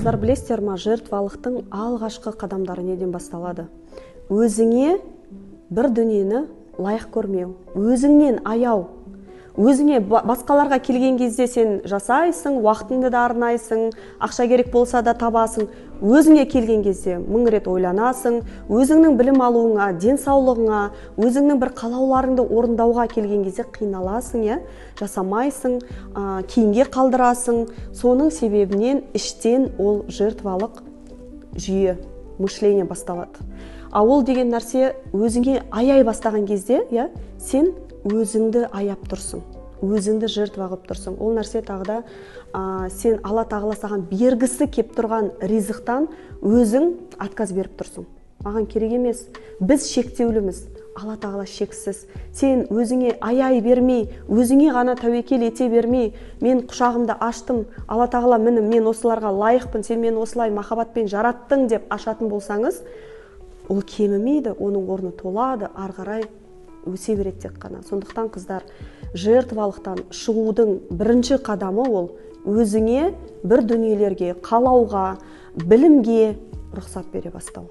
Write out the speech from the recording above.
Достар, білесіздер ма, жертвалықтың алғашқы қадамдары неден басталады? Өзіңе бір дүниені лайық көрмеу, өзіңнен аяу. Өзіңе басқаларға келген кезде сен жасайсың, уақытыңды да арнайсың, ақша керек болса да табасың. Өзіңе келген кезде мың рет ойланасың, өзіңнің білім алуыңа, денсаулығыңа, өзіңнің бір қалауларыңды орындауға келген кезде қиналасың, жасамайсың, кейінге қалдырасың. Соның себебінен іштен ол жертвалық жүйе, мышление басталады. Ол деген нәрсе өзіңе аяй бастаған кезде, сен өзіңді аяп тұрсың, өзіңді жертва қылып тұрсың. Ол нәрсе тағыда сен Алла тағала саған бергісі кеп тұрған ризықтан өзің отказ беріп тұрсың. Маған керек емес. Біз шектеуліміз, Алла тағала шексіз. Сен өзіңе аяй бермей, өзіңе ғана тәуекел ете бермей, мен құшағымды аштым, Алла тағала мен осыларға лайықпын, сен мені осылай махаббатпен жараттың деп ашатын болсаңыз, ол кемімейді, оның орны толады, ары қарай өсе береді тек қана. Сондықтан қыздар, жертвалықтан шығудың бірінші қадамы ол өзіңе бір дүниелерге, қалауға, білімге рұқсат бере бастау.